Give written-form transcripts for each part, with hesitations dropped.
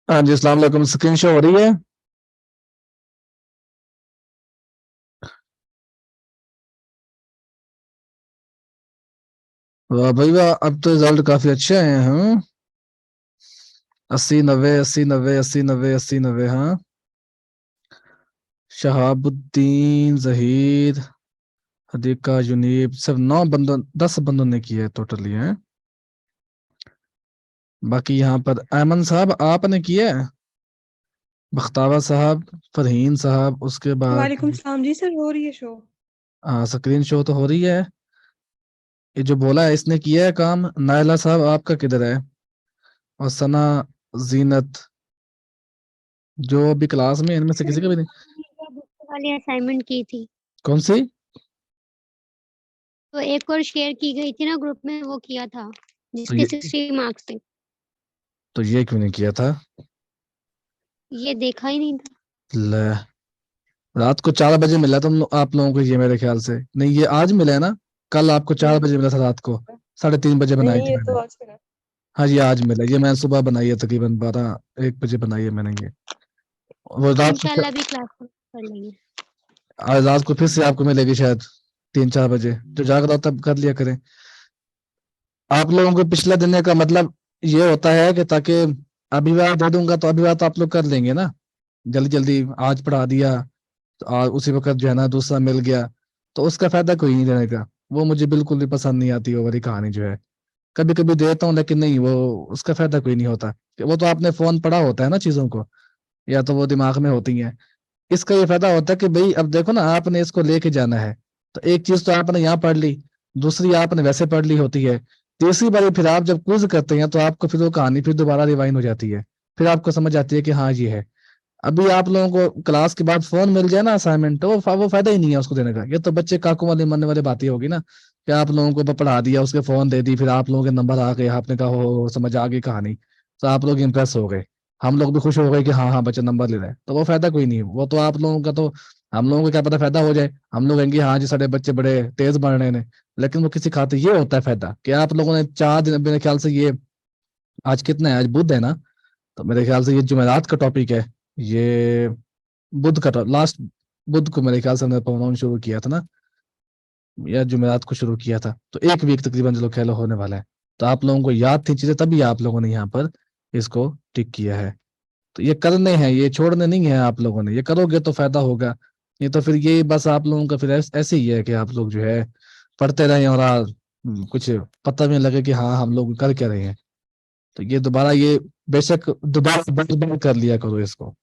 हाँ जी, अस्सलाम वालेकुम। स्क्रीन शो हो रही है? वाह भाई वाह, अब तो रिजल्ट काफी अच्छे आए हैं। हाँ, 80 90, 80 90, 80 90, 80 90। हाँ, शहाबुद्दीन, जहीर, हदीका, युनीब, सब 9 बंदों, 10 बंदों ने किया है टोटली है। बाकी यहाँ पर अमन साहब आपने किया है, बख्तावा साहब, फरहीन साहब, उसके बाद वालेकुम सलाम जी सर, हो रही है शो। हाँ, स्क्रीन शो तो हो रही है। ये जो बोला है इसने किया है काम। नायला साहब आपका किधर है? और सना, जीनत, जो अभी क्लास में है, इनमें से सर किसी का भी नहीं। बुक वाली असाइनमेंट की थी कौन सी? तो एक और शेयर की गई थी ना ग्रुप में, वो किया था तो जिसके ये 60 मार्क्स थे। तो ये क्यों नहीं किया था? ये देखा ही नहीं था। ले, रात को 4 बजे मिला तुम आप लोगों को ये, मेरे ख्याल से नहीं, ये आज मिला है ना? कल आपको 4 बजे मिला था रात को। 3:30 बजे नहीं बनाई नहीं, थी ये मैंने। तो आज का है। हाँ, ये आज मिला। ये मैंने सुबह बनाई है, तकरीबन 12 1 बजे बनाई है मैंने ये। वो रात को इंशाल्लाह भी क्लास में कर लेंगे। आज रात को फिर से आपको मिलेगी शायद 3 4 बजे। जो जाग रहा हो तब कर लिया करें। आप लोगों को पिछले दिन का मतलब ये होता है कि ताकि अभिवाद दे दूंगा तो अभिवाद आप लोग कर लेंगे ना, जल्दी जल्दी आज पढ़ा दिया, और उसी वक्त जो है ना दूसरा मिल गया, तो उसका फायदा कोई नहीं देने का। वो मुझे बिल्कुल भी पसंद नहीं आती वो वाली कहानी जो है। कभी कभी देता हूँ लेकिन नहीं, वो उसका फायदा कोई नहीं होता। वो तो आपने फोन पढ़ा होता है ना चीजों को, या तो वो दिमाग में होती हैं। इसका ये फायदा होता है कि भाई अब देखो ना, आपने इसको लेके जाना है, तो एक चीज तो आपने यहाँ पढ़ ली, दूसरी आपने वैसे पढ़ ली होती है, तीसरी बारी फिर आप जब क्विज करते हैं तो आपको फिर वो कहानी फिर दोबारा रिवाइंड हो जाती है। फिर आपको समझ आती है कि हाँ ये है। अभी आप लोगों को क्लास के बाद फोन मिल जाए ना असाइनमेंट, तो वो फायदा ही नहीं है उसको देने का। ये तो बच्चे काकू वाले मरने वाली बातें होगी ना, कि आप लोगों को पढ़ा दिया, उसके फोन दे दी, फिर आप लोगों के नंबर आ गए, आपने कहा हो समझ आ गई कहानी, तो आप लोग इम्प्रेस हो गए। हम लोग भी खुश हो गए कि हाँ हाँ बच्चे नंबर ले रहे हैं, तो वो फायदा कोई नहीं है। वो तो आप लोगों का तो, हम लोगों को क्या पता फायदा हो जाए, हम लोग कहेंगे हाँ जी साढ़े बच्चे बड़े तेज बढ़ रहे हैं। लेकिन वो किसी खाते ये होता है फायदा कि आप लोगों ने 4 दिन, मेरे ख्याल से ये आज कितना है, आज बुध है ना, तो मेरे ख्याल से ये जुमेरात का टॉपिक है। ये बुध का लास्ट बुध को मेरे ख्याल से हमने पढ़ना शुरू किया था ना, या जुमेरात को शुरू किया था, तो एक वीक तकरीबन जो खेलो होने वाला है। तो आप लोगों को याद थी चीजें, तभी आप लोगों ने यहाँ पर इसको टिक किया है। तो ये करने हैं, ये छोड़ने नहीं है आप लोगों ने। ये करोगे तो फायदा होगा, नहीं तो फिर ये बस आप लोगों का फिर ऐसे ही है कि आप लोग जो है पढ़ते रहे और कुछ पता भी नहीं लगे कि हाँ हम लोग कर क्या रहे हैं। तो ये दोबारा ये बेशक दोबारा बार बार कर लिया करो इसको।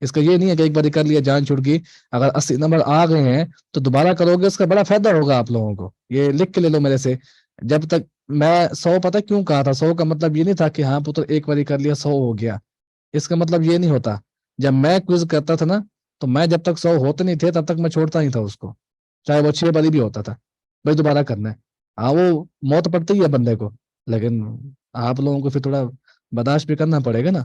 इसका ये नहीं है कि एक बार कर लिया जान छुट गई। अगर 80 नंबर आ गए हैं तो दोबारा करोगे, उसका बड़ा फायदा होगा आप लोगों को। ये लिख के ले लो मेरे से। जब तक मैं 100, पता क्यों कहा था 100 का मतलब ये नहीं था कि हाँ पुत्र एक बार कर लिया 100 हो गया। इसका मतलब ये नहीं होता। जब मैं क्विज करता था ना, तो मैं जब तक 100 होते नहीं थे तब तक मैं छोड़ता नहीं था उसको, चाहे वो 6 बारी भी होता था। भाई दोबारा करना है। हाँ, वो मौत पड़ती है बंदे को, लेकिन आप लोगों को फिर थोड़ा बर्दाश्त भी करना पड़ेगा ना,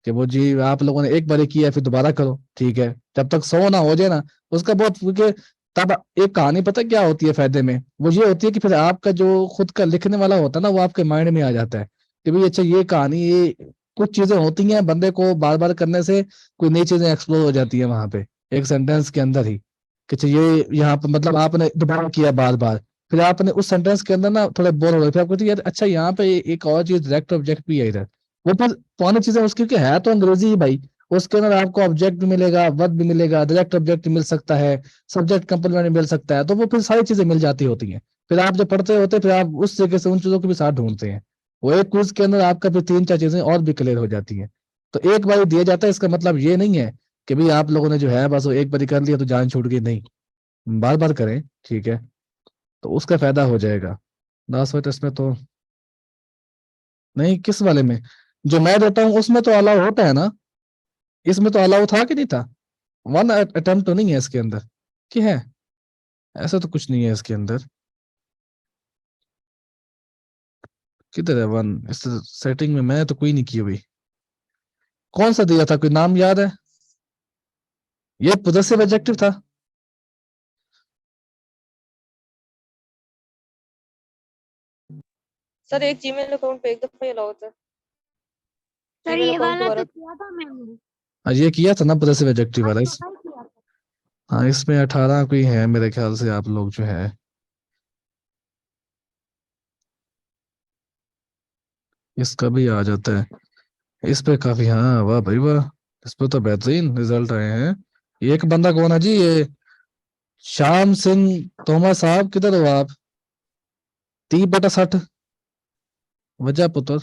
कि वो जी आप लोगों ने एक बार किया फिर दोबारा करो, ठीक है, जब तक 100 ना हो जाए ना उसका बहुत, क्योंकि तब एक कहानी पता क्या होती है फायदे में, वो ये होती है कि फिर आपका जो खुद का लिखने वाला होता है ना, वो आपके माइंड में आ जाता है कि भाई अच्छा ये कहानी, ये कुछ चीजें होती हैं बंदे को बार बार करने से कोई नई चीजें एक्सप्लोर हो जाती है वहां पे, एक सेंटेंस के अंदर ही, कि अच्छा ये यहाँ पर मतलब आपने दोबारा किया बार बार, फिर आपने उस सेंटेंस के अंदर ना थोड़े बोर हो गए, फिर आपको कहते यार अच्छा यहाँ पे एक और चीज डायरेक्ट ऑब्जेक्ट भी है इधर। वो फिर पुरानी चीजें उसकी, क्योंकि है तो अंग्रेजी ही भाई, उसके अंदर आपको ऑब्जेक्ट भी मिलेगा, वर्ब भी मिलेगा, डायरेक्ट ऑब्जेक्ट मिल सकता है, सब्जेक्ट कंप्लीमेंट मिल सकता है, तो वो फिर सारी चीजें मिल जाती होती हैं। फिर आप जब पढ़ते होते फिर आप उस तरीके से उन चीजों को भी साथ ढूंढते हैं। वो एक क्विज के अंदर आपका फिर 3 4 चीजें और भी क्लियर हो जाती हैं। तो एक बार दिया जाता है, इसका मतलब ये नहीं है कि भाई आप लोगों ने जो है बस वो एक बार कर लिया तो जान छूट गई, नहीं, बार बार करें, ठीक है, तो उसका फायदा हो जाएगा। 10वें टेस्ट में तो नहीं, किस वाले में? जो मैं देता हूँ उसमें तो अलाउ होता है ना, इसमें तो अलाउ था कि नहीं था? वन अटेम्प्ट तो नहीं है इसके अंदर, कि है? ऐसा तो कुछ नहीं है इसके अंदर। किधर है वन? इस सेटिंग में मैं तो कोई नहीं की हुई। कौन सा दिया था, कोई नाम याद है? ये पोजेसिव एडजेक्टिव था। सर एक जीमेल अकाउंट पे एक दफा ही अलाउ होता है। सर मेरा ये कॉल वाला दोबारा तो किया था मैंने। ये किया था ना पोजेसिव एडजेक्टिव वाला आज इस, तो कल किया था। हाँ इसमें 18 कोई है मेरे ख्याल से, आप लोग जो है इसका भी आ जाता है इस पे काफी। हाँ वाह भाई वाह, इस पे तो बेहतरीन रिजल्ट आए हैं। एक बंदा कौन है जी, ये श्याम सिंह तोमर साहब, किधर हो आप? 30/60 वजह पुत्र,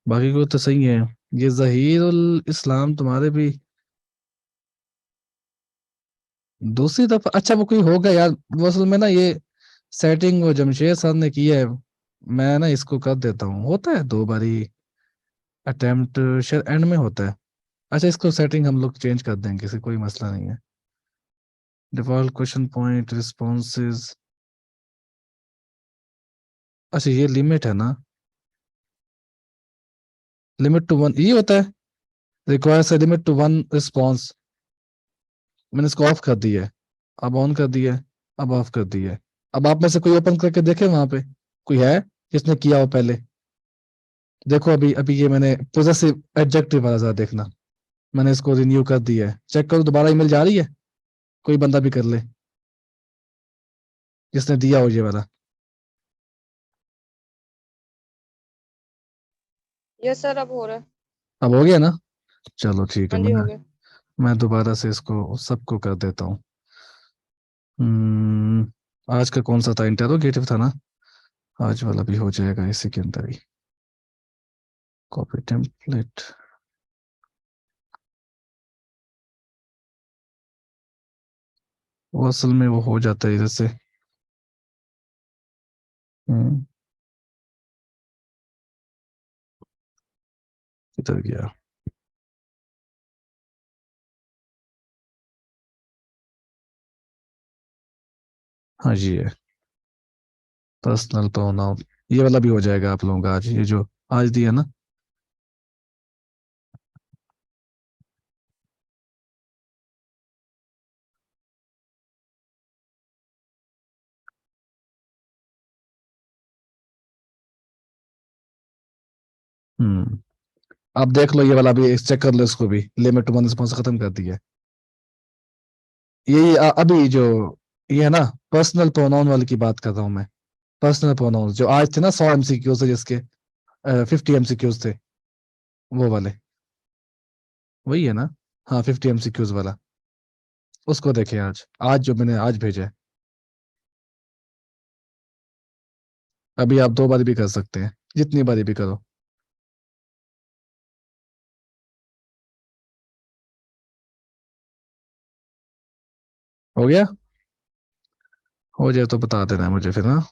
बाकी को तो सही है। ये जहीरुल इस्लाम तुम्हारे भी दूसरी दफा, अच्छा वो कोई होगा यार, वो असल में ना ये सेटिंग वो जमशेद सर ने की है, मैं ना इसको कर देता हूँ, होता है 2 बारी अटेम्प्ट शायद एंड में होता है। अच्छा इसको सेटिंग हम लोग चेंज कर देंगे, इसे कोई मसला नहीं है। डिफॉल्ट क्वेश्चन पॉइंट रिस्पॉन्सेज, अच्छा ये लिमिट है ना, लिमिट टू 1 ये होता है, रिक्वायर्स लिमिट टू 1 रिस्पॉन्स। मैंने इसको ऑफ कर दिया है, अब ऑन कर दिया है, अब ऑफ कर दिया है। अब आप में से कोई ओपन करके देखे वहां पे कोई है जिसने किया हो पहले? देखो अभी अभी ये मैंने पोजेसिव एडजेक्टिव वाला जरा देखना, मैंने इसको रिन्यू कर दिया है, चेक करो दोबारा ईमेल जा रही है, कोई बंदा भी कर ले जिसने दिया हो ये वाला। यस सर, अब हो रहा है। अब हो गया ना, चलो ठीक है, हाँ जी, हो मैं गया। मैं दोबारा से इसको सबको कर देता हूँ। आज का कौन सा था, इंटेरोगेटिव था ना, आज वाला भी हो जाएगा इसी के अंदर ही। कॉपी टेम्पलेट, वो असल में वो हो जाता है जैसे, किधर गया, हाँ जी है पर्सनल प्रोनाउन, ये वाला भी हो जाएगा आप लोगों का आज, ये जो आज दिया ना। हम्म अब देख लो ये वाला भी चेक कर लो, इसको भी लिमिट 1 रिस्पॉन्स खत्म कर दिया है। ये अभी जो ये है ना, पर्सनल प्रोनाउन वाले की बात कर रहा हूँ मैं। पर्सनल प्रोनाउन जो आज थे ना 100 MCQ थे, जिसके 50 MCQs थे, वो वाले वही है ना। हाँ 50 MCQs वाला, उसको देखें आज, आज जो मैंने आज भेजा है। अभी आप 2 बारी भी कर सकते हैं, जितनी बारी भी करो। हो गया, हो जाए तो बता देना मुझे फिर ना।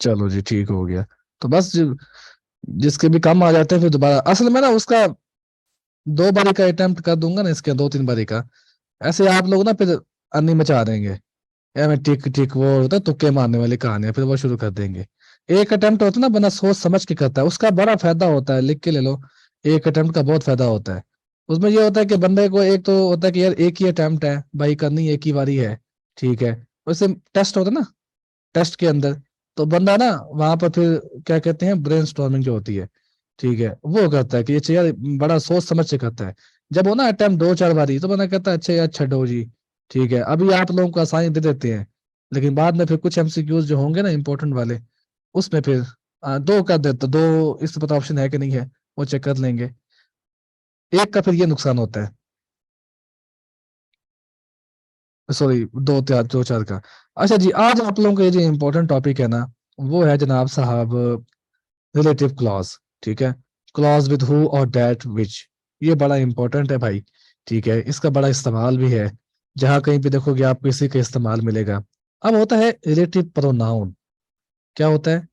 चलो जी ठीक हो गया। तो बस जिसके भी काम आ जाते हैं फिर दोबारा, असल में ना उसका 2 बारी का अटेम्प्ट कर दूंगा ना, इसके 2-3 बारी का, ऐसे आप लोग ना फिर अन्नी मचा देंगे, या मैं टिक टिक वो होता है तुक्के मारने वाली कहानियां, फिर वो शुरू कर देंगे। एक अटेम्प्ट होता है ना, बंदा सोच समझ के करता है, उसका बड़ा फायदा होता है, लिख के ले लो। एक अटेम्प्ट का बहुत फायदा होता है। उसमें ये होता है कि बंदे को एक तो होता है कि यार एक ही अटेम्प्ट है भाई, करनी एक ही बारी है, ठीक है। वैसे टेस्ट होता है ना, टेस्ट के अंदर तो बंदा ना वहां पर फिर क्या कहते हैं ब्रेन स्टॉर्मिंग जो होती है, ठीक है, वो करता है कि ये यार बड़ा सोच समझ से करता है। जब हो ना अटेम्प्ट 2-4 बारी तो बंदा कहता है अच्छा यार छठो जी, ठीक है, अभी आप लोगों को आसानी दे देते हैं, लेकिन बाद में फिर कुछ MCQs जो होंगे ना इंपॉर्टेंट वाले, उसमें फिर 2 कर देते, 2 इससे पता ऑप्शन है कि नहीं है, वो चेक कर लेंगे। एक का फिर ये नुकसान होता है, सॉरी 2-4 का। अच्छा जी, आज आप लोगों का ये जो इम्पोर्टेंट टॉपिक है ना, वो है जनाब साहब रिलेटिव क्लॉज, ठीक है। क्लॉज विद हु और दैट विच, ये बड़ा इंपॉर्टेंट है भाई, ठीक है, इसका बड़ा इस्तेमाल भी है, जहां कहीं भी देखोगे आपको इसी का इस्तेमाल मिलेगा। अब होता है रिलेटिव प्रोनाउन, क्या होता है,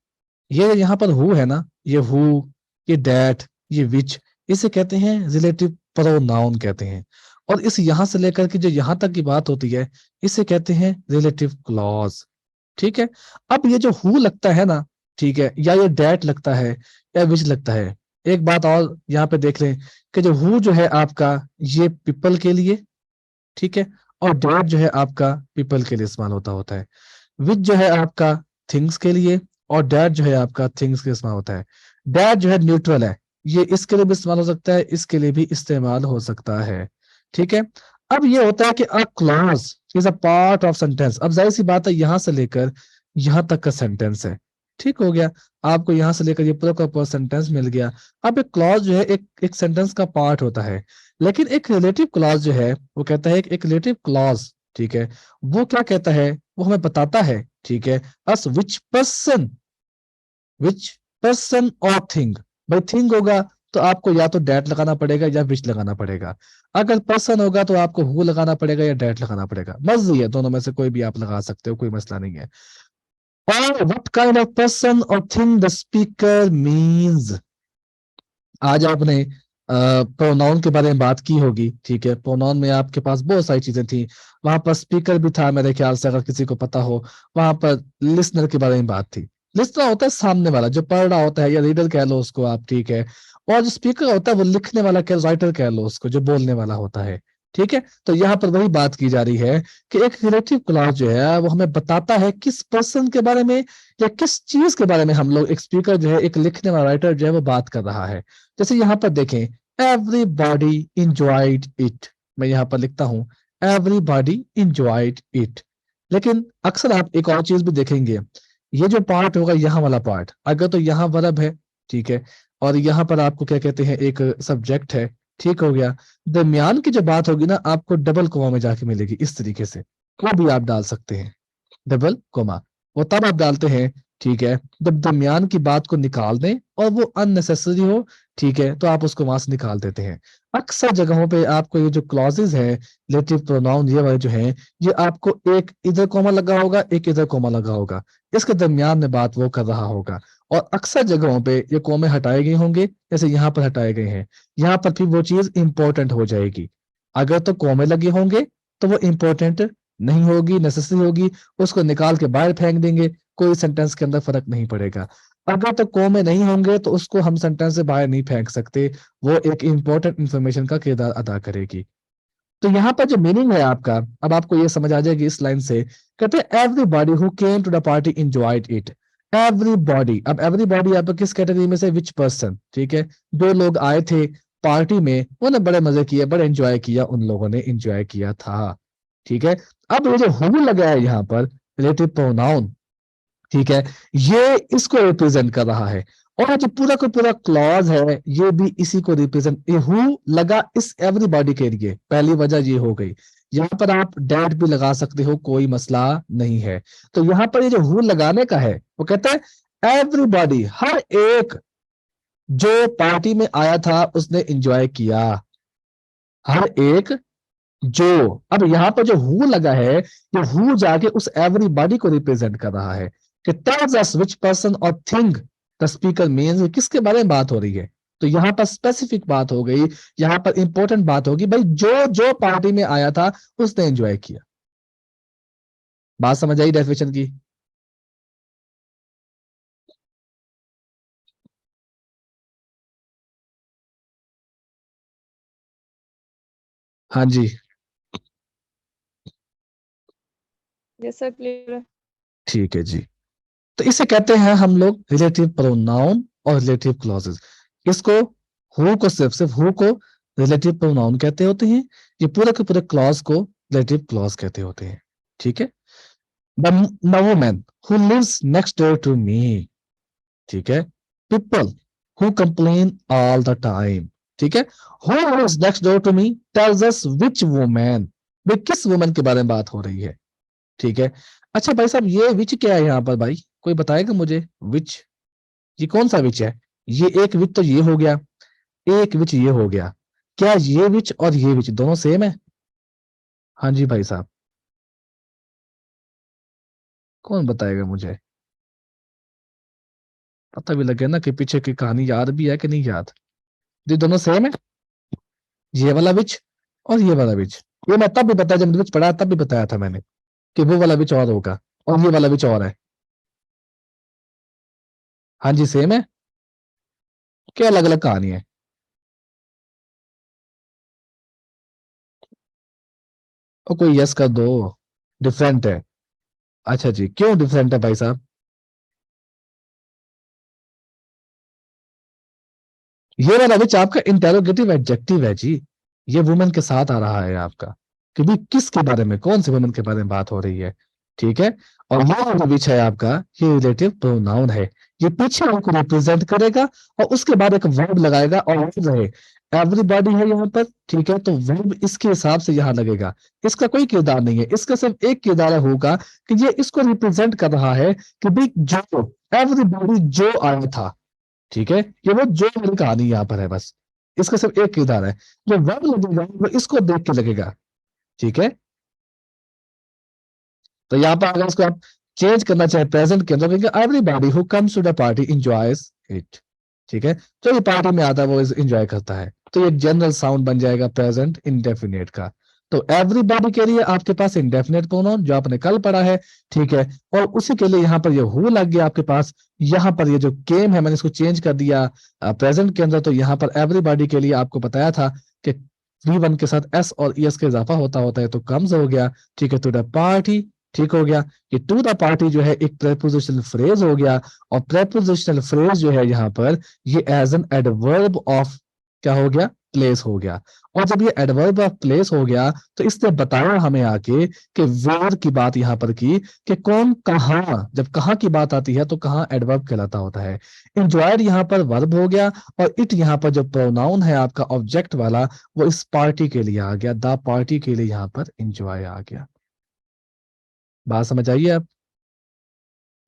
ये यहाँ पर हु है ना, ये हु, ये दैट, ये विच, इसे कहते हैं रिलेटिव प्रोनाउन कहते हैं। और इस यहां से लेकर के जो यहां तक की बात होती है, इसे कहते हैं रिलेटिव क्लॉज, ठीक है। अब ये जो हु लगता है ना, ठीक है, या ये डैट लगता है, या विच लगता है, एक बात और यहाँ पे देख लें कि जो हु जो है आपका, ये पीपल के लिए, ठीक है, और डैट जो है आपका पीपल के लिए इस्तेमाल होता होता है। विच जो है आपका थिंग्स के लिए, और डैट जो है आपका थिंग्स के इस्तेमाल होता है। डैट जो है न्यूट्रल है, ये इसके लिए भी इस्तेमाल हो सकता है, इसके लिए भी इस्तेमाल हो सकता है। ठीक है, अब ये होता है कि a clause is a part of sentence. अब जाहिर सी बात है, यहां से लेकर यहां तक का सेंटेंस है, ठीक हो गया, आपको यहां से लेकर ये पूरा का पूरा सेंटेंस मिल गया। अब एक क्लॉज जो है एक सेंटेंस का पार्ट होता है, लेकिन एक रिलेटिव क्लॉज जो है वो कहता है कि एक रिलेटिव क्लॉज, ठीक है, वो क्या कहता है, वो हमें बताता है, ठीक है, अस विच पर्सन और थिंग। भाई थिंग होगा तो आपको या तो डेट लगाना पड़ेगा या विच लगाना पड़ेगा, अगर पर्सन होगा तो आपको हु लगाना पड़ेगा या डेट लगाना पड़ेगा, मर्जी है, दोनों में से कोई भी आप लगा सकते हो, कोई मसला नहीं है। और व्हाट काइंड ऑफ पर्सन और थिंग द स्पीकर मीन्स। आज आपने प्रोनाउन के बारे में बात की होगी, ठीक है, प्रोनाउन में आपके पास बहुत सारी चीजें थी, वहां पर स्पीकर भी था मेरे ख्याल से, अगर किसी को पता हो, वहां पर लिसनर के बारे में बात थी। लिसनर होता है सामने वाला जो पढ़ रहा होता है, या रीडर कह लो उसको आप, ठीक है, और जो स्पीकर होता है वो लिखने वाला, कह राइटर कह लो उसको, जो बोलने वाला होता है। ठीक है, तो यहाँ पर वही बात की जा रही है कि एक रिलेटिव क्लॉज जो है वो हमें बताता है किस पर्सन के बारे में या किस चीज के बारे में हम लोग, एक स्पीकर जो है, एक लिखने वाला राइटर जो है वो बात कर रहा है। जैसे यहाँ पर देखें, एवरीबॉडी इंजॉयड इट, मैं यहाँ पर लिखता हूं एवरीबॉडी इंजॉयड इट। लेकिन अक्सर आप एक और चीज भी देखेंगे, ये जो पार्ट होगा यहाँ वाला पार्ट, अगर तो यहाँ वर्ब है, ठीक है, और यहाँ पर आपको क्या कहते हैं, एक सब्जेक्ट है, ठीक हो गया, दरमियान की जो बात होगी ना, आपको डबल कोमा में जाके मिलेगी, इस तरीके से को भी आप डाल सकते हैं, डबल कोमा, वो तब आप डालते हैं, ठीक है, जब दरमियान की बात को निकाल दें और वो अननेसेसरी हो, ठीक है, तो आप उसको वहां से निकाल देते हैं। अक्सर जगहों पे आपको ये जो क्लॉजेज है, रिलेटिव प्रोनाउन ये वाले जो हैं, ये आपको एक इधर कोमा लगा होगा, एक इधर कोमा लगा होगा, इसके दरमियान में बात वो कर रहा होगा, और अक्सर जगहों पे ये कोमे हटाए गए होंगे, जैसे यहाँ पर हटाए गए हैं, यहाँ पर फिर वो चीज इंपॉर्टेंट हो जाएगी। अगर तो कोमे लगे होंगे तो वो इंपॉर्टेंट नहीं होगी, नेसेसरी होगी, उसको निकाल के बाहर फेंक देंगे, कोई सेंटेंस के अंदर फर्क नहीं पड़ेगा। अगर तो कोमे नहीं होंगे तो उसको हम सेंटेंस से बाहर नहीं फेंक सकते, वो एक इंपॉर्टेंट इंफॉर्मेशन का किरदार अदा करेगी। तो यहाँ पर जो मीनिंग है आपका, अब आपको ये समझ आ जाएगी इस लाइन से, कहते हैं everybody who came to the party enjoyed it. Everybody, अब एवरीबॉडी आपको किस कैटेगरी में से, विच पर्सन, ठीक है, जो लोग आए थे पार्टी में उन्होंने बड़े मजे किए, बड़े एंजॉय किया, उन लोगों ने एंजॉय किया था। ठीक है, अब ये जो हु लगा है यहाँ पर, रिलेटिव प्रोनाउन, ठीक है, ये इसको रिप्रेजेंट कर रहा है, और जो पूरा का पूरा क्लॉज है ये भी इसी को रिप्रेजेंट, ये हु लगा इस एवरीबॉडी के लिए, पहली वजह ये हो गई। यहाँ पर आप डैट भी लगा सकते हो, कोई मसला नहीं है। तो यहाँ पर ये जो हु लगाने का है, वो कहता है एवरीबॉडी, हर एक जो पार्टी में आया था उसने एंजॉय किया, हर एक जो। अब यहाँ पर जो हु लगा है, ये हु जाके उस एवरीबॉडी को रिप्रेजेंट कर रहा है कि टेल्स अस व्हिच पर्सन और थिंग द स्पीकर मीन्स, किसके बारे में बात हो रही है। तो यहाँ पर स्पेसिफिक बात हो गई, यहाँ पर इंपॉर्टेंट बात होगी, भाई जो जो पार्टी में आया था उसने एंजॉय किया। बात समझ आई डेफिनेशन की? हाँ जी, यस सर क्लियर है। ठीक है जी। तो इसे कहते हैं हम लोग रिलेटिव प्रोनाउन और रिलेटिव क्लॉजेस। इसको हु को सिर्फ हु को रिलेटिव प्रोनाउन कहते होते हैं, ये पूरे के पूरे क्लॉज को रिलेटिव क्लॉज कहते होते हैं। ठीक है, the woman who lives next door to me, ठीक है, people who complain all the time, ठीक है, who lives next door to me tells us which woman, भाई किस वुमन के बारे में बात हो रही है। ठीक है, अच्छा भाई साहब, ये विच क्या है यहाँ पर, भाई कोई बताएगा मुझे, विच, ये कौन सा विच है? ये एक विच तो ये हो गया, एक विच ये हो गया, क्या ये विच और ये विच दोनों सेम है? हाँ जी भाई साहब, कौन बताएगा मुझे, पता भी लगे ना कि पीछे की कहानी याद भी है कि नहीं याद। ये दोनों सेम है, ये वाला विच और ये वाला विच। ये मैं तब भी बताया जब विच पढ़ा, तब भी बताया था मैंने कि वो वाला विच और होगा और ये वाला विच और है। हाँ जी सेम है, क्या अलग अलग कहानी है? और कोई यस कर दो, डिफरेंट है। अच्छा जी, क्यों डिफरेंट है भाई साहब? ये वाला विच आपका इंटेरोगेटिव एडजेक्टिव है जी, ये वुमेन के साथ आ रहा है आपका, कि भी किसके बारे में, कौन से वुमेन के बारे में बात हो रही है, ठीक है। और ये वाला विच है आपका, ये रिलेटिव प्रोनाउन है, ये पीछे आपको रिप्रेजेंट करेगा और उसके बाद एक वर्ब लगाएगा और वर्ब रहे एवरीबॉडी है यहाँ पर, ठीक है, तो वर्ब इसके हिसाब से यहाँ लगेगा, इसका कोई किरदार नहीं है, इसका सिर्फ एक किरदार होगा कि ये इसको रिप्रेजेंट कर रहा है कि भाई जो एवरीबॉडी जो आया था, ठीक है, ये वो जो वाली कहानी यहाँ पर है, बस इसका सिर्फ एक किरदार है, जो वर्ब लगेगा वो इसको देख के लगेगा, ठीक है। तो यहाँ पर अगर इसको आप चेंज करना चाहे प्रेजेंट के अंदर, everybody who comes to the party enjoys it, ठीक है, जो ये पार्टी में आता है वो एंजॉय करता है, तो ये जनरल साउंड बन जाएगा प्रेजेंट इंडेफिनिट का। तो एवरीबॉडी के लिए आपके पास इंडेफिनिट प्रोनाउन जो आपने कल पढ़ा है, ठीक है, और उसी के लिए यहाँ पर ये हु लग गया आपके पास, यहाँ पर ये जो केम है मैंने इसको चेंज कर दिया प्रेजेंट के अंदर, तो यहाँ पर एवरीबॉडी के लिए आपको बताया था कि V1 के साथ S और ES का इजाफा होता होता है, तो कम्स हो गया, ठीक है, टू द पार्टी, ठीक हो गया। ये टू द पार्टी जो है एक प्रेपोजिशनल फ्रेज हो गया, और प्रेपोजिशनल फ्रेज जो है यहाँ पर ये एज एन एडवर्ब ऑफ क्या हो गया, प्लेस हो गया। और जब ये एडवर्ब ऑफ प्लेस हो गया तो इसने बताया हमें आके कि वेयर की बात यहाँ पर की कि कौन कहाँ, जब कहाँ की बात आती है तो कहाँ एडवर्ब कहलाता होता है। एंजॉयड यहाँ पर वर्ब हो गया, और इट यहाँ पर जो प्रोनाउन है आपका ऑब्जेक्ट वाला वो इस पार्टी के लिए आ गया, द पार्टी के लिए यहाँ पर एंजॉय आ गया। बात समझ आइए आप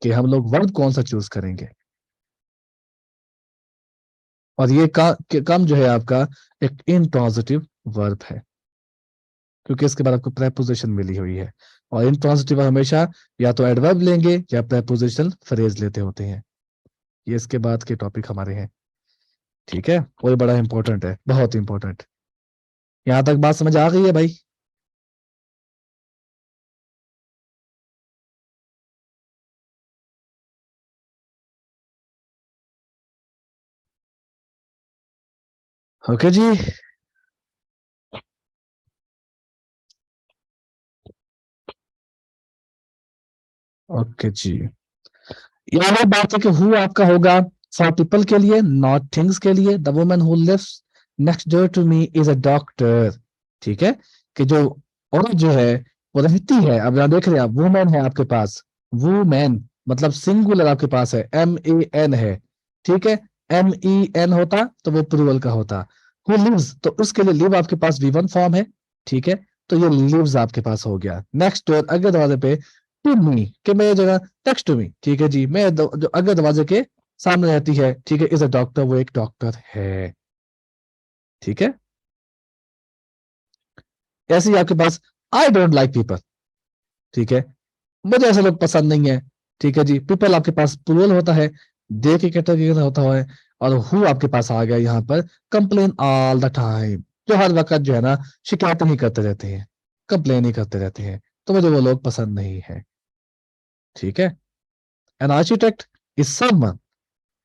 कि हम लोग वर्ब कौन सा चूज करेंगे। और ये कम जो है आपका एक इंट्रांजिटिव वर्ब है, क्योंकि इसके बाद आपको प्रेपोजिशन मिली हुई है, और इंट्रांजिटिव हमेशा या तो एडवर्ब लेंगे या प्रेपोजिशनल फ्रेज लेते होते हैं। ये इसके बाद के टॉपिक हमारे हैं, ठीक है, और बड़ा इंपॉर्टेंट है, बहुत इंपॉर्टेंट। यहां तक बात समझ आ गई है भाई? ओके जी, ओके जी। यहाँ पर बात है कि हु आपका होगा फॉर पीपल के लिए, नॉट थिंग्स के लिए। The woman who lives next door to me is a doctor, ठीक है, कि जो औरत जो है वो रहती है, अब यहाँ देख रहे हैं आप वुमेन है आपके पास, वुमेन मतलब सिंगुलर आपके पास है, MEN है, ठीक है, MEN होता तो वो प्लूरल का होता। हु लिव्स तो उसके लिए लिव आपके पास V1 फॉर्म है, ठीक है, तो ये लिव्स आपके पास हो गया। नेक्स्ट डोर अगले दरवाजे पे, टू मी कि मेरी जगह टेक्स्ट टू मी, ठीक है जी, मैं जो अगर दरवाजे के सामने रहती है, ठीक है, इज अ डॉक्टर, वो एक डॉक्टर है, ठीक है। ऐसे ही आपके पास आई डोंट लाइक पीपल, ठीक है, मुझे ऐसे लोग पसंद नहीं है, ठीक है जी। पीपल आपके पास प्लूरल होता है, दे के कैटेगरी होता है, और हु आपके पास आ गया यहाँ पर कंप्लेन ऑल द टाइम, जो हर वक्त जो है ना शिकायत ही करते रहते हैं, कंप्लेन ही करते रहते हैं, तो मुझे वो लोग पसंद नहीं है, ठीक है। एन आर्किटेक्ट इज समवन,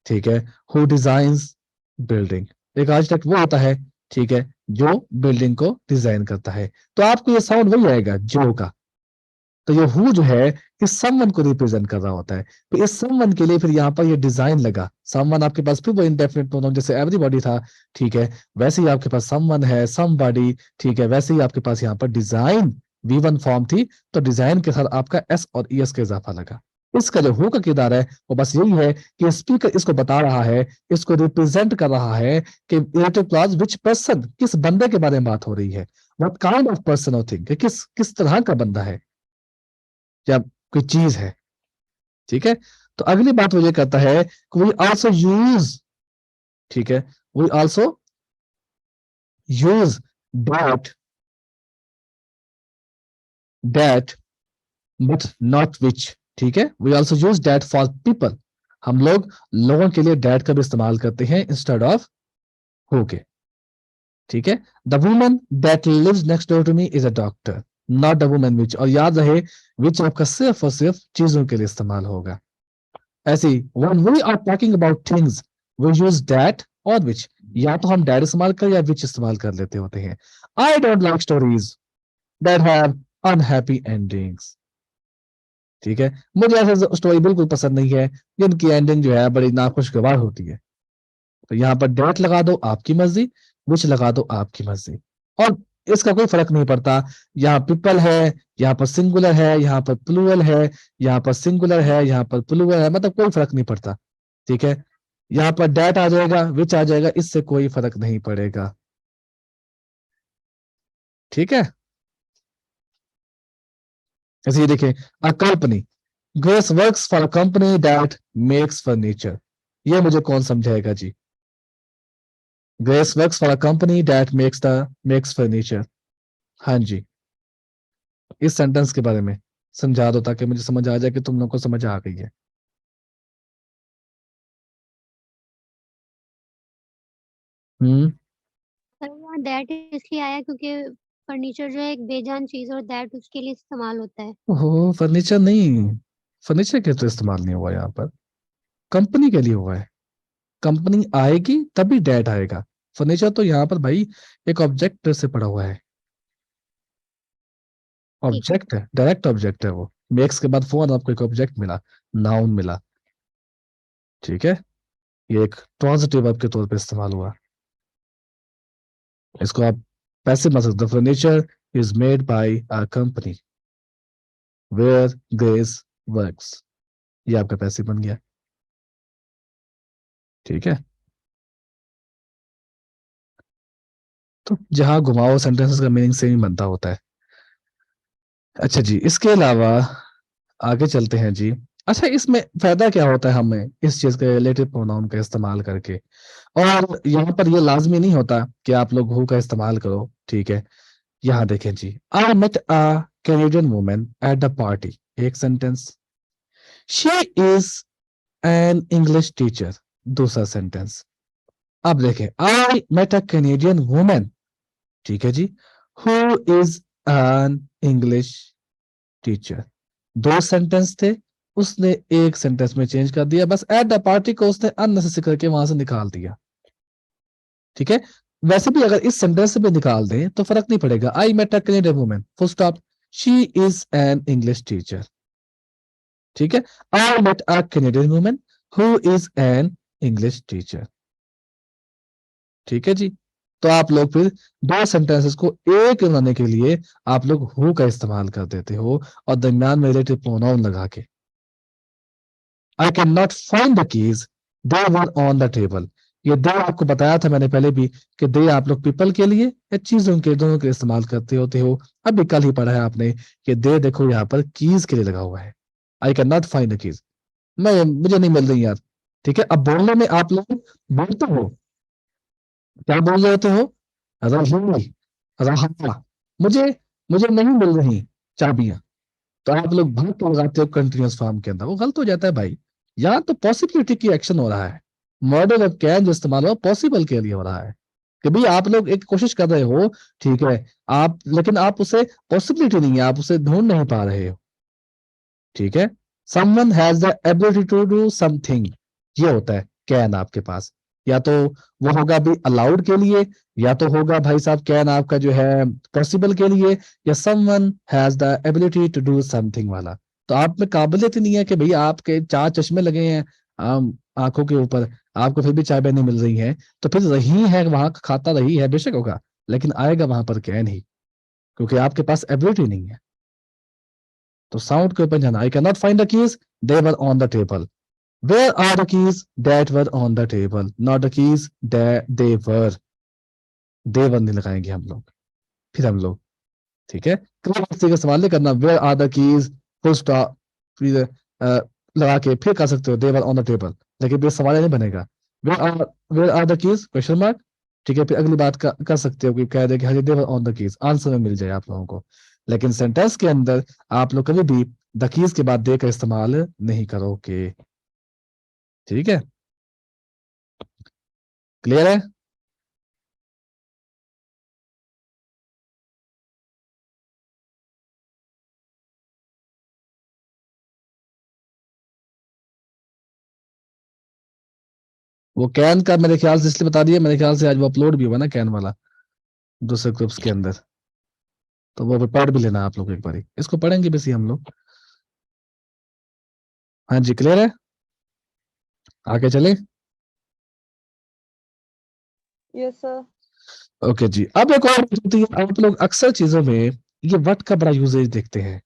ठीक है, हु डिजाइन्स बिल्डिंग, एक आर्किटेक्ट वो होता है, ठीक है, जो बिल्डिंग को डिजाइन करता है। तो आपको ये साउंड वही आएगा जो का, तो ये हु जो है इस समवन को रिप्रेजेंट कर रहा होता है, तो इस समवन के लिए फिर यहाँ पर ये डिजाइन लगा। समवन आपके पास फिर वो इंडेफिनिट प्रोनाउन जैसे एवरीबॉडी था, ठीक है, वैसे ही आपके पास समवन है, समबॉडी, ठीक है, वैसे ही आपके पास यहाँ पर डिजाइन V1 फॉर्म थी, तो डिजाइन के साथ आपका S और ES का इजाफा लगा। इसका जो हु का किरदार है वो बस यही है कि स्पीकर इसको बता रहा है, इसको रिप्रेजेंट कर रहा है कि रिलेटिव क्लॉज विच पर्सन, किस बंदे के बारे में बात हो रही है, व्हाट काइंड ऑफ पर्सन और थिंग, किस किस तरह का बंदा है या कोई चीज है, ठीक है। तो अगली बात वो ये कहता है कि वी आल्सो यूज, ठीक है, we also use that, that but not which, ठीक है, we also use that for people, हम लोग लोगों के लिए डैट का भी इस्तेमाल करते हैं इंस्टेड ऑफ हु के, ठीक है। The woman that lives next door to me is a doctor, not the woman which, और याद रहे विच आपका सिर्फ और सिर्फ चीजों के लिए इस्तेमाल होगा। ऐसे ही when we are talking about things we use that और which, या तो हम that इस्तेमाल कर या which इस्तेमाल कर लेते होते हैं। I don't like stories that have unhappy endings, ठीक है, मुझे ऐसे स्टोरी बिल्कुल पसंद नहीं है जिनकी एंडिंग जो है बड़ी नाखुशगवार होती है। तो यहाँ पर डेट लगा दो आपकी मर्जी, विच लगा दो आपकी मर्जी, और इसका कोई फर्क नहीं पड़ता। यहाँ पीपल है, यहाँ पर सिंगुलर है, यहाँ पर प्लूरल है, यहाँ पर सिंगुलर है, यहाँ पर प्लूरल है, मतलब कोई फर्क नहीं पड़ता। ठीक है, यहाँ पर डेट आ जाएगा, विच आ जाएगा, इससे कोई फर्क नहीं पड़ेगा। ठीक है, जैसे ये देखें, a company, Grace works for a company that makes furniture. ये मुझे कौन समझाएगा जी? Grace works for a company that makes furniture. हाँ जी, इस सेंटेंस के बारे में समझा दो ताकि मुझे समझ आ जाए कि तुम लोग को समझ आ गई है। सर वहाँ दैट इसलिए आया क्योंकि फर्नीचर जो है एक बेजान चीज और दैट उसके लिए इस्तेमाल होता है। ओहो, फर्नीचर नहीं, फर्नीचर के तो इस्तेमाल नहीं हुआ यहाँ पर, कंपनी के लिए हुआ है। कंपनी आएगी तभी डेट आएगा। फर्नीचर तो यहाँ पर भाई एक ऑब्जेक्ट से पड़ा हुआ है, ठीक है। ऑब्जेक्ट है, डायरेक्ट ऑब्जेक्ट है वो। मेक्स के बाद फोन आपको एक ऑब्जेक्ट मिला, नाउन मिला। ठीक है, ये एक ट्रांजिटिव वर्ब के तौर पे इस्तेमाल हुआ। इसको आप पैसिव मत सकते। Furniture is made by a company where grace works, ये आपका पैसिव बन गया। ठीक है, तो जहां घुमाओ सेंटेंसेस का मीनिंग सेम बनता होता है। अच्छा जी, इसके अलावा आगे चलते हैं जी। अच्छा, इसमें फायदा क्या होता है हमें इस चीज के रिलेटिव प्रोनाउन का इस्तेमाल करके? और यहाँ पर ये लाजमी नहीं होता कि आप लोग हु का इस्तेमाल करो। ठीक है, यहाँ देखें जी, I met a Canadian woman at the party, एक sentence. She is an English teacher, दूसरा सेंटेंस। अब देखें, I met a Canadian woman, ठीक है जी, who is an English teacher. दो सेंटेंस थे, उसने एक सेंटेंस में चेंज कर दिया, बस एट द पार्टी को उसने अननेसेसरी करके वहां से निकाल दिया। ठीक है, वैसे भी अगर इस सेंटेंस से भी निकाल दें तो फर्क नहीं पड़ेगा। I met a Canadian woman, full stop, she is an English teacher. ठीक है, I met a Canadian woman who is an English teacher. ठीक है जी, तो आप लोग फिर दो सेंटेंसेस को एक बनाने के लिए आप लोग हु का इस्तेमाल कर देते हो और दरम्यान में रिलेटिव प्रोनाउन लगा के। आई can not find the keys, they were on the table. ये दे आपको बताया था मैंने पहले भी कि दे आप लोग पीपल के लिए या चीजों के, दोनों के इस्तेमाल करते होते हो। अभी कल ही पढ़ा है आपने कि दे देखो यहाँ पर कीज के लिए लगा हुआ है। आई can not find the keys, मैं मुझे नहीं मिल रही यार। ठीक है, अब बोलने में आप लोग बोलते हो, क्या बोल रहे होते हो? रही, रहा, मुझे मुझे नहीं मिल रही चाबियां। तो आप लोग भाग के लगाते हो कंटिन्यूअस फॉर्म के अंदर, वो गलत हो जाता है भाई। यहाँ तो पॉसिबिलिटी की एक्शन हो रहा है। मॉडल ऑफ कैन जो इस्तेमाल हुआ पॉसिबल के लिए हो रहा है कि भाई आप लोग एक कोशिश कर रहे हो, ठीक है, आप, लेकिन आप उसे, पॉसिबिलिटी नहीं है, आप उसे ढूंढ नहीं पा रहे हो। ठीक है, someone has the ability to do something, ये होता है कैन आपके पास। या तो वो होगा भी अलाउड के लिए, या तो होगा भाई साहब कैन आपका जो है पॉसिबल के लिए, या someone has the ability to do something वाला। तो आप में काबिलियत ही नहीं है कि भाई आपके चार चश्मे लगे हैं आंखों के ऊपर, आपको फिर भी चाय नहीं मिल रही है, तो फिर रही है वहां, खाता रही है बेशक होगा, लेकिन आएगा वहां पर कैन ही, क्योंकि आपके पास एबिलिटी नहीं है। तो साउंड के ऊपर जाना। I can not find the keys, they were on the table. Where are the keys, that were on the table, not the keys, they were. They were नहीं लगाएंगे हम लोग, फिर हम लोग। ठीक है, क्रिया का सवाल नहीं करना, where are the keys full stop, फिर लगा के फिर कर सकते हो they were on the table, लेकिन फिर सवाल नहीं बनेगा। Where are the keys question mark. ठीक है, फिर अगली बात कर सकते हो कि कह दे कि हाँ they were on the keys, answer में मिल जाए आप लोगों को। लेकिन सेंटेंस के अंदर आप लोग कभी भी द कीज के बाद दे का इस्तेमाल नहीं करोगे। ठीक है, क्लियर है? वो कैन का मेरे ख्याल से इसलिए बता दिया, मेरे ख्याल से आज वो अपलोड भी हुआ ना कैन वाला दूसरे ग्रुप्स के अंदर, तो वो पढ़ भी लेना आप लोग एक बार, इसको पढ़ेंगे भी हम लोग। हाँ जी, क्लियर है, आगे चले। Yes, sir. ओके जी, अब एक और बात होती है, आप लोग अक्सर चीजों में ये व्हाट का बड़ा यूजेज देखते हैं।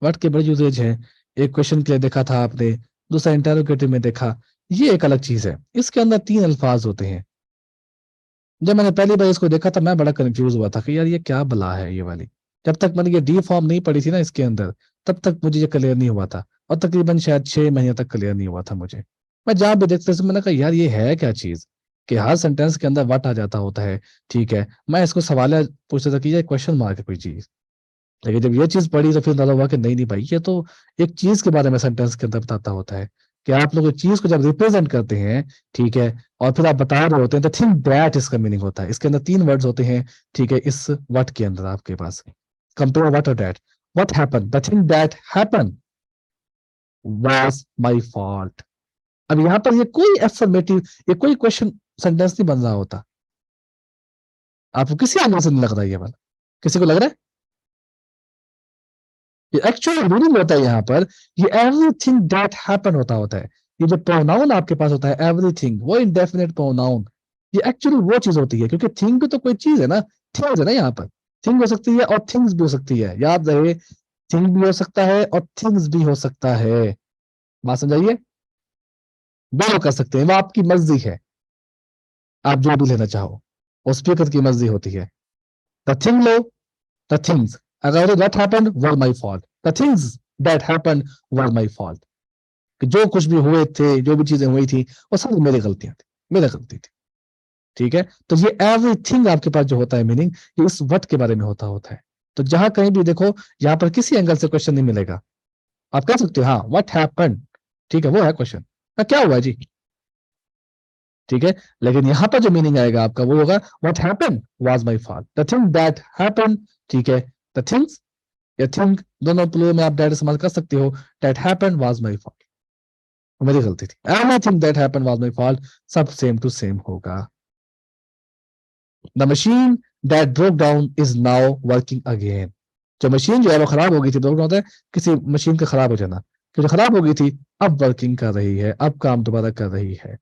व्हाट के बड़े यूजेज है, एक क्वेश्चन के लिए देखा था आपने, दूसरा इंटरोगेटिव में देखा, ये एक अलग चीज है। इसके अंदर 3 अल्फाज होते हैं। जब मैंने पहली बार इसको देखा था मैं बड़ा कंफ्यूज हुआ था कि यार ये क्या बला है ये वाली। जब तक मैंने ये डी फॉर्म नहीं पढ़ी थी ना इसके अंदर, तब तक मुझे ये क्लियर नहीं हुआ था, और तकरीबन शायद 6 महीने तक क्लियर नहीं हुआ था मुझे। मैं जहां भी देखते मैंने कहा यार ये है क्या चीज, कि हर सेंटेंस के अंदर व्हाट आ जाता होता है। ठीक है, मैं इसको सवाल पूछता था कि ये क्वेश्चन मार्क है कोई चीज, लेकिन जब ये चीज पढ़ी तो फिर अंदाजा हुआ कि नहीं नहीं भाई, ये तो एक चीज के बारे में सेंटेंस के अंदर बताता होता है, कि आप लोग चीज को जब रिप्रेजेंट करते हैं, ठीक है, और फिर आप बता रहे होते हैं, तो थिंक दैट इसका मीनिंग होता है। इसके अंदर 3 वर्ड्स होते हैं, ठीक है, इस व्हाट के अंदर आपके पास, कंपेयर व्हाट और that. What happen, the thing that happen was my fault. अब यहां पर ये कोई एफर्मेटिव, ये कोई क्वेश्चन सेंटेंस नहीं बन रहा होता। आपको किसी एंगल से नहीं लग रहा है ये वाला? किसी को लग रहा है? ये एक्चुअल मीनिंग होता है यहाँ पर, ये एवरीथिंग दैट हैपन होता है। ये जो प्रोनाउन आपके पास होता है एवरीथिंग, वो इंडेफिनिट प्रोनाउन, ये एक्चुअली वो चीज होती है, क्योंकि थिंग भी तो कोई चीज है ना, थिंग्स है ना यहाँ पर। थिंग हो सकती है और थिंग्स भी हो सकती है, याद रहे, थिंग भी हो सकता है और थिंग्स भी हो सकता है। बात समझाइए, दोनों कर सकते हैं, वो आपकी मर्जी है, आप जो भी लेना चाहो, उस स्पीकर की मर्जी होती है। द थिंग लो, द थिंग्स, अगर that happened were my fault, the things that happened were my fault, कि जो कुछ भी हुए थे, जो भी चीजें हुई थी, वो सब मेरी गलतियां थी, मेरी गलती थी। ठीक है, तो ये एवरीथिंग आपके पास जो होता है मीनिंग, ये इस व्हाट के बारे में होता है। तो जहां कहीं भी देखो, यहाँ पर किसी एंगल से क्वेश्चन नहीं मिलेगा। आप कह सकते हो हाँ व्हाट हैपेंड, ठीक है, वो है क्वेश्चन, क्या हुआ जी, ठीक है, लेकिन यहाँ पर जो मीनिंग आएगा आपका वो होगा what happened was my fault, the thing that happened, ठीक है, द थिंग्स या थिंग, दोनों प्लूरल में आप दैट इस्तेमाल कर सकते हो, that happened was my fault, मेरी गलती थी, everything that happened was my fault, सब सेम टू सेम होगा। The machine that broke down is now working again. जो मशीन जो है वो खराब हो गई थी, ब्रोक डाउन होता है किसी मशीन का खराब हो जाना, कि जो खराब हो गई थी अब वर्किंग कर रही है, अब काम दोबारा कर रही है।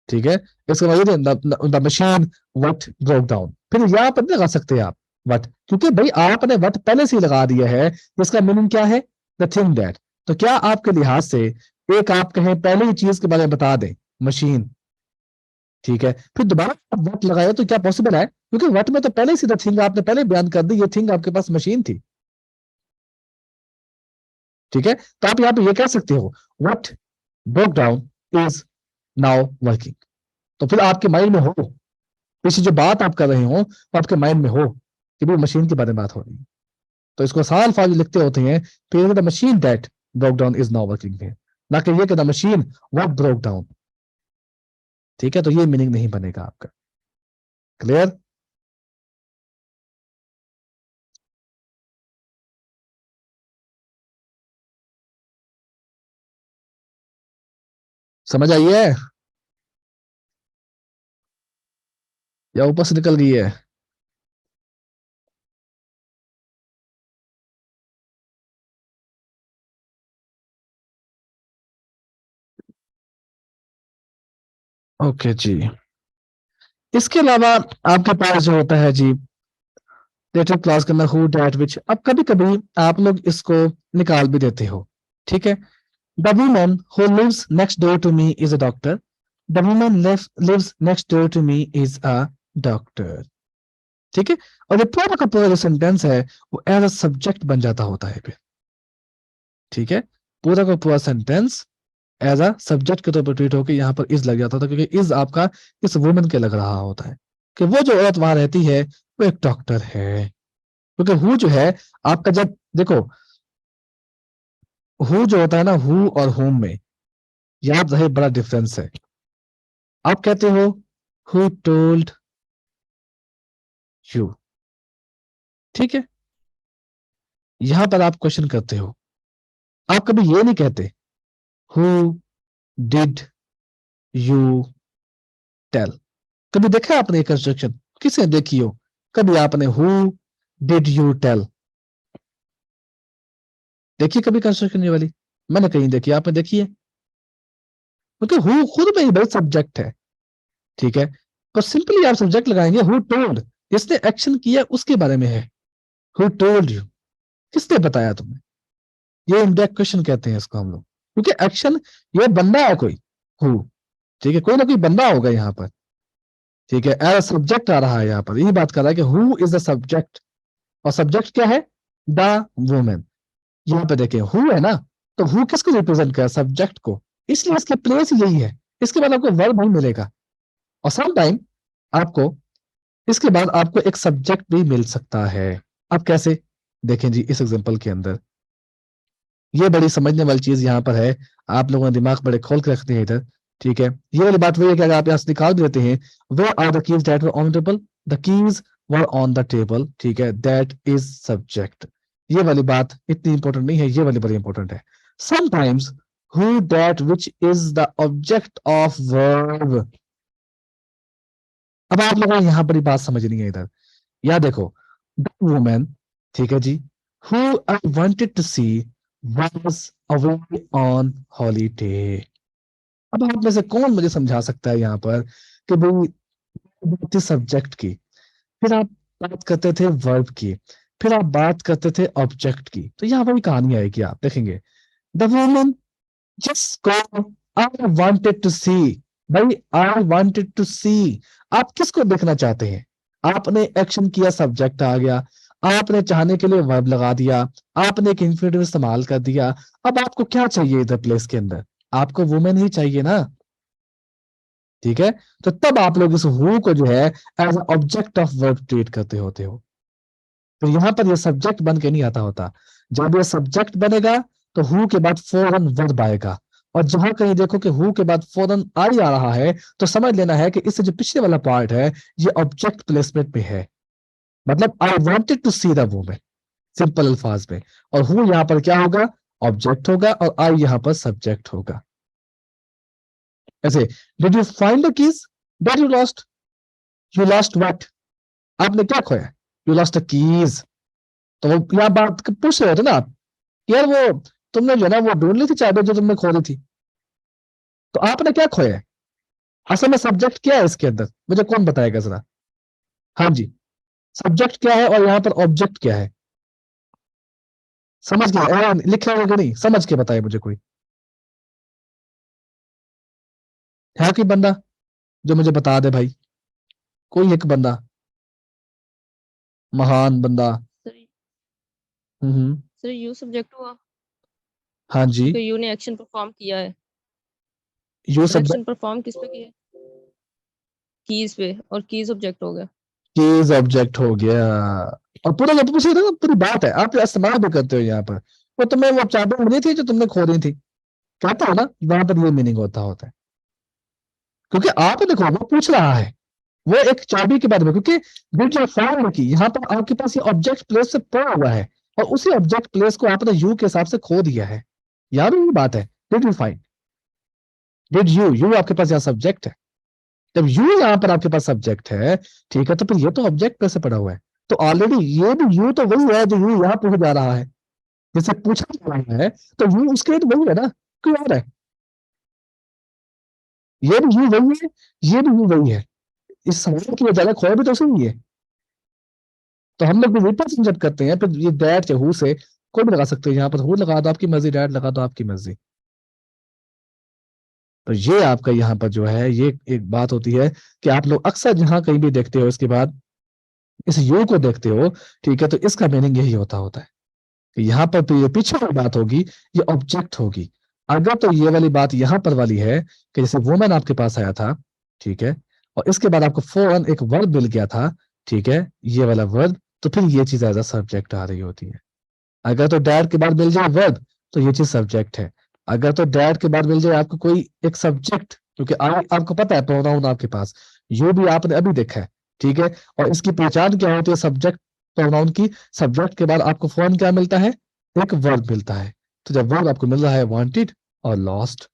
ठीक है, इसका मतलब the machine what broke down, फिर यहां पर नहीं लगा सकते आप व्हाट, क्योंकि भाई आपने व्हाट पहले से ही लगा दिया है, इसका मीनिंग क्या है, द थिंग दैट। तो क्या आपके लिहाज से एक आप कहें पहले ही चीज के बारे में बता दें, मशीन, ठीक है, फिर दोबारा आप व्हाट लगाए तो क्या पॉसिबल है? क्योंकि व्हाट में तो पहले से द थिंग आपने पहले बयान कर दी, ये थिंग आपके पास मशीन थी। ठीक है, तो आप यहाँ पे ये कह सकते हो what broke down is now working. तो फिर आपके माइंड में हो, पीछे जो बात आप कर रहे हो वो आपके माइंड में हो कि भी मशीन के बारे में बात हो रही है। तो इसको आसान अल्फाज लिखते होते हैं, फिर the machine that broke down is now working है, ना कि ये कि the machine what broke down. ठीक है, तो ये मीनिंग नहीं बनेगा आपका। क्लियर? समझ आई है या ऊपर से निकल गई है? ओके जी, इसके अलावा आपके पास जो होता है जी लेटर क्लॉज के अंदर हु डैट विच, अब कभी कभी आप लोग इसको निकाल भी देते हो। ठीक है, the woman who lives next door to me is a doctor, the woman lives next door to me is a doctor. ठीक है, और ये पूरा का पूरा जो सेंटेंस है वो एज अ सब्जेक्ट बन जाता होता है फिर। ठीक है, पूरा का पूरा सेंटेंस एज अ सब्जेक्ट के तौर पर ट्रीट होकर यहाँ पर इज लग जाता था, क्योंकि इज आपका इस वुमन के लग रहा होता है कि वो जो औरत वहां रहती है वो एक डॉक्टर है। क्योंकि हु जो है आपका, जब देखो हु जो होता है ना, हु और हुम में याद रहे बड़ा डिफरेंस है। आप कहते हो हु टोल्ड यू, ठीक है, यहां पर आप क्वेश्चन करते हो, आप कभी ये नहीं कहते हु डिड यू टेल। कभी देखा आपने ये कंस्ट्रक्शन, किसे देखी हो कभी आपने हु डिड यू टेल? देखिए कभी कंस्ट्रक्शन ये वाली, मैंने कहीं देखी, आपने देखी है? क्योंकि हु खुद में ही भाई सब्जेक्ट है, ठीक है, तो सिंपली आप सब्जेक्ट लगाएंगे हु टोल्ड, जिसने एक्शन किया उसके बारे में है, हु टोल्ड यू, किसने बताया तुम्हें, ये इनडायरेक्ट क्वेश्चन कहते हैं इसको हम लोग, क्योंकि एक्शन, ये बंदा है कोई, हु, ठीक है, कोई ना कोई बंदा होगा यहाँ पर, ठीक है, एज सब्जेक्ट आ रहा है यहाँ पर, यही बात कर रहा है कि हु इज द सब्जेक्ट, और सब्जेक्ट क्या है, द वुमेन। यहाँ पे देखिए हु है ना, तो हु किसको रिप्रेजेंट कर, सब्जेक्ट को, इसलिए इसके प्लेस यही है, इसके बाद आपको वर्ब नहीं मिलेगा, और सम टाइम आपको इसके बाद आपको एक सब्जेक्ट भी मिल सकता है। अब कैसे, देखें जी इस एग्जांपल के अंदर, ये बड़ी समझने वाली चीज यहाँ पर है, आप लोगों ने दिमाग बड़े खोल के रखते हैं इधर, ठीक है, ये वाली बात वही है कि अगर आप यहाँ से निकाल भी देते हैं, where are the keys that were on table, the keys were on the table, ठीक है, दैट इज सब्जेक्ट, ये वाली बात इतनी इंपॉर्टेंट नहीं है, ये वाली बड़ी इंपॉर्टेंट है। Sometimes who that which is the object of verb. अब आप लोगों को यहाँ पर बात समझनी है इधर, या देखो द वुमन, ठीक है जी, who I wanted to see was away on holiday। अब आप में से कौन मुझे समझा सकता है यहाँ पर कि भाई बात थी सब्जेक्ट की, फिर आप बात करते थे वर्ब की, फिर आप बात करते थे ऑब्जेक्ट की, तो यहाँ वही कहानी आएगी, आप देखेंगे द वुमन जिसको आई वांटेड टू सी, भाई आई वांटेड टू सी, आप किसको देखना चाहते हैं, आपने एक्शन किया, सब्जेक्ट आ गया, आपने चाहने के लिए वर्ब लगा दिया, आपने एक इंफिनिटिव इस्तेमाल कर दिया, अब आपको क्या चाहिए इधर प्लेस के अंदर, आपको वुमेन ही चाहिए ना, ठीक है, तो तब आप लोग इस हु को जो है as object of verb treat करते होते हो, तो यहां पर ये सब्जेक्ट बन के नहीं आता होता, जब ये सब्जेक्ट बनेगा तो हु के बाद फौरन वर्ब आएगा, और जहां कहीं देखो कि हु के बाद फौरन आई आ रहा है, तो समझ लेना है कि इससे जो पिछले वाला पार्ट है ये ऑब्जेक्ट प्लेसमेंट में है, मतलब I wanted to see the women, simple अल्फाज में, और हु यहां पर क्या होगा, ऑब्जेक्ट होगा, और आई यहां पर सब्जेक्ट होगा। ऐसे did you find the keys that you lost what, आपने क्या खोया, यू लॉस्ट द कीज, तो वो यहाँ बात पूछ रहे थे ना आप कि यार वो तुमने जो है ना वो ढूंढ ली थी चाबी जो तुमने खो दी थी, तो आपने क्या खोया है, असल में सब्जेक्ट क्या है इसके अंदर, मुझे कौन बताएगा जरा, हाँ जी, सब्जेक्ट क्या है और यहाँ पर ऑब्जेक्ट क्या है, समझ गया, लिखा होगा नहीं, समझ के बताए मुझे कोई, है कोई बंदा जो मुझे बता दे भाई, कोई एक बंदा, महान बंदा। Sir hmm, sir you subject हुआ, हाँ जी, क्योंकि यू ने एक्शन परफॉर्म किया है, यू और सब एक्शन परफॉर्म किस पे किया है, कीज पे, और कीज ऑब्जेक्ट हो गया। कीज ऑब्जेक्ट हो गया, और पूरा जब पूछे ना पूरी बात है, आप इस्तेमाल भी करते हो यहाँ पर, वो तुम्हें वो चाबी मिली थी जो तुमने खो दी थी, कहता हो ना, वहां पर ये मीनिंग होता है, क्योंकि आप देखो वो पूछ रहा है, वो एक चाबी के बारे में, क्योंकि डिड यू फाइंड की यहाँ पर आपके पास ये ऑब्जेक्ट प्लेस से पड़ा हुआ है, और उसी ऑब्जेक्ट प्लेस को आपने यू के हिसाब से खो दिया है, यहाँ भी ये बात है, did you find, did you आपके पास यहाँ सब्जेक्ट है, जब यू यहाँ पर आपके पास सब्जेक्ट है, ठीक है, तो फिर ये तो ऑब्जेक्ट पे से पड़ा हुआ है, तो ऑलरेडी ये भी यू तो वही है जो यू यहाँ पूछा जा रहा है, जिससे पूछा जा रहा है, तो यू उसके तो वही है ना, कोई और है, ये भी यू वही है, ये भी यू वही है, इस सवाल की वजह खोया भी तो उसे ही है, तो हम लोग भी रिप्रेजेंट करते हैं, फिर ये दैट या हु से कोई भी लगा सकते हैं, यहाँ पर हु लगा दो आपकी मर्जी, डैट लगा दो आपकी मर्जी, तो ये आपका यहाँ पर जो है ये एक बात होती है कि आप लोग अक्सर जहां कहीं भी देखते हो इसके बाद इस यू को देखते हो, ठीक है, तो इसका मीनिंग यही होता है कि यहाँ पर तो ये पीछे वाली बात होगी, ये ऑब्जेक्ट होगी, अगर तो ये वाली बात यहाँ पर वाली है कि जैसे वुमेन आपके पास आया था, ठीक है, और इसके बाद आपको फौरन एक वर्ब मिल गया था, ठीक है, ये वाला वर्ब, तो फिर ये चीज एज अ सब्जेक्ट आ रही होती है, अगर तो डैड के बाद मिल जाए वर्ब तो ये चीज सब्जेक्ट है, अगर तो डैड के बाद मिल जाए आपको कोई एक सब्जेक्ट, क्योंकि आपको पता है प्रोनाउन आपके पास, ये भी आपने अभी देखा है, ठीक है, और इसकी पहचान क्या होती है सब्जेक्ट प्रोनाउन की, सब्जेक्ट के बाद आपको फौरन क्या मिलता है, एक वर्ब मिलता है, तो जब वर्ब आपको मिल रहा है वांटेड और लॉस्ट,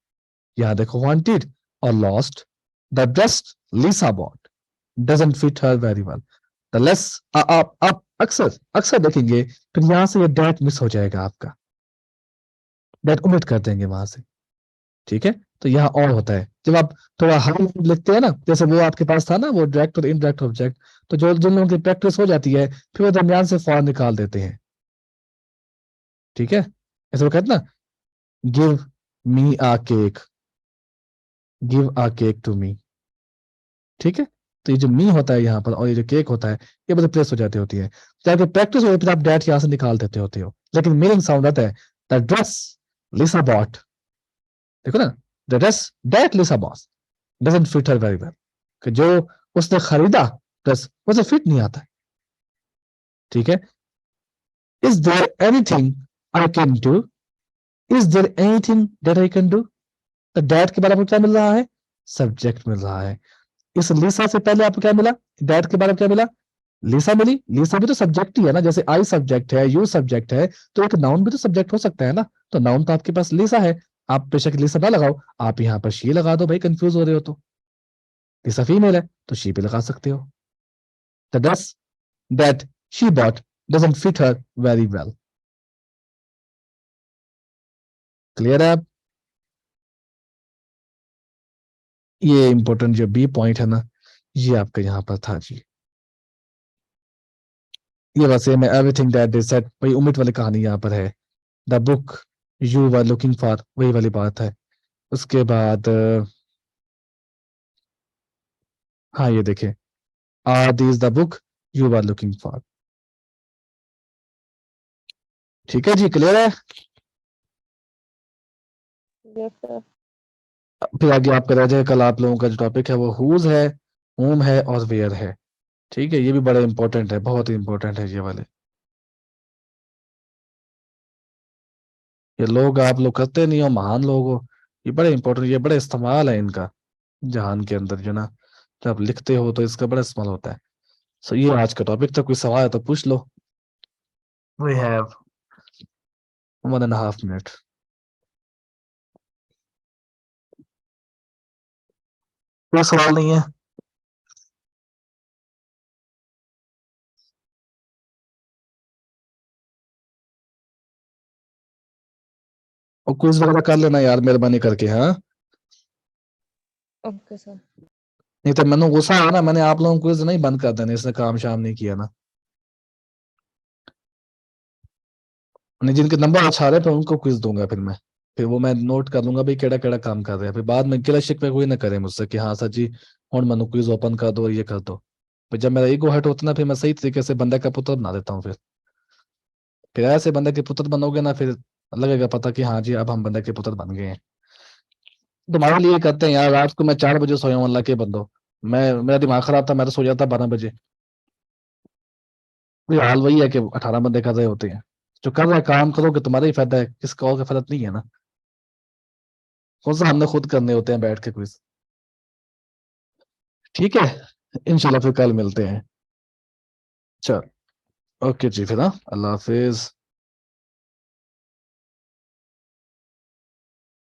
यहाँ देखो वांटेड और lost, the dress Lisa bought doesn't fit her very well, the less, आप अक्सर अक्सर देखेंगे फिर यहां से ये डैट मिस हो जाएगा आपका, डैट ओमिट कर देंगे वहां से, ठीक है, तो यहाँ और होता है जब आप थोड़ा हाई लिखते हैं ना, जैसे वो आपके पास था ना, वो डायरेक्ट और इनडायरेक्ट ऑब्जेक्ट, तो जो जिन लोगों की प्रैक्टिस हो जाती है फिर वो दरमियान से फौरन निकाल देते हैं। ठीक है, ऐसे वो कहते ना, give me a cake, give a cake to me. ठीक है, तो ये जो मी होता है यहाँ पर और ये जो केक होता है, ये बस प्लेस हो जाती होती है। चाहे प्रैक्टिस हो फिर आप डैट यहाँ से निकाल देते होते हो, लेकिन मीनिंग साउंड आता है द ड्रेस लिसा बॉट। देखो ना, the dress that Lisa bought doesn't fit her very well, कि जो उसने खरीदा ड्रेस उसे फिट नहीं आता है। ठीक है, is there anything I can do, is there anything that I can do. तो दैट के बारे में क्या मिल रहा है? सब्जेक्ट मिल रहा है। इस लिसा से पहले आपको क्या मिला? दैट के बारे में क्या मिला? लिसा मिली। लिसा भी तो सब्जेक्ट ही है ना, जैसे आई सब्जेक्ट है, यू सब्जेक्ट है, तो एक नाउन भी तो सब्जेक्ट हो सकता है ना। तो नाउन तो आपके पास लिसा है, आप बेशक लिसा ना लगाओ, आप यहाँ पर शी लगा दो भाई, कंफ्यूज हो रहे हो तो। लिसा फीमेल है तो शी भी लगा सकते हो। The dress that she bought doesn't fit her very well. Clear है? आप ये इंपॉर्टेंट जो बी पॉइंट है ना, ये आपका यहाँ पर था जी। ये बस मैं एवरीथिंग दैट दे सेड, भाई उमिट वाली कहानी यहाँ पर है। The book you were looking for, वही वाली बात है। उसके बाद हाँ ये देखें, are this the book you were looking for. ठीक है जी, क्लियर है? Yes sir. फिर आगे आपका रह जाए, कल आप लोगों का जो टॉपिक है वो हुज है, होम है और वेयर है। ठीक है, ये भी बड़ा इंपॉर्टेंट है, बहुत ही इंपॉर्टेंट है ये वाले। ये लोग आप लोग करते नहीं हो, महान लोग हो, ये बड़े इंपॉर्टेंट, ये बड़ा इस्तेमाल है इनका जहान के अंदर जो ना, जब आप लिखते हो तो इसका बड़ा इस्तेमाल होता है। सो ये आज का टॉपिक था, कोई सवाल है तो पूछ लो। We have 1.5 minute. कोई सवाल नहीं है? और क्विज वगैरह कर लेना यार, मेहरबानी करके, हाँ। Okay sir. नहीं तो मैंने गुस्सा है ना, मैंने आप लोगों को क्विज नहीं बंद कर देने, इसने काम शाम नहीं किया ना। नहीं, जिनके नंबर अच्छा आ रहे हैं उनको क्विज दूंगा फिर मैं, फिर वो मैं नोट कर लूंगा भाई केड़ा केड़ा काम कर रहे हैं, फिर बाद में गिला शिकवे कोई ना करे मुझसे कि हाँ सर जी और मनु क्विज ओपन कर दो और ये कर दो। फिर जब मेरा ईगो हर्ट होता है ना, फिर मैं सही तरीके से बंदे का पुत्र बना देता हूँ। फिर ऐसे बंदे के पुत्र बनोगे ना, फिर लगेगा पता कि हाँ जी अब हम बंदे के पुत्र बन गए हैं। तुम्हारे लिए करते हैं यार, रात को मैं 4 बजे सोया हूँ, अल्लाह के बंदो। मेरा दिमाग खराब था, मैं तो सो जाता 12 बजे। कोई हाल वही है कि 18 बंदे कर रहे होते हैं। जो कर रहा है काम करोगे तुम्हारा ही फायदा है, किसका और का फायदा नहीं है ना। कौन सा हमने खुद करने होते हैं बैठ के क्विज। ठीक है, इंशाल्लाह फिर कल मिलते हैं। चल, ओके जी, फिर हाँ, अल्लाह हाफिज।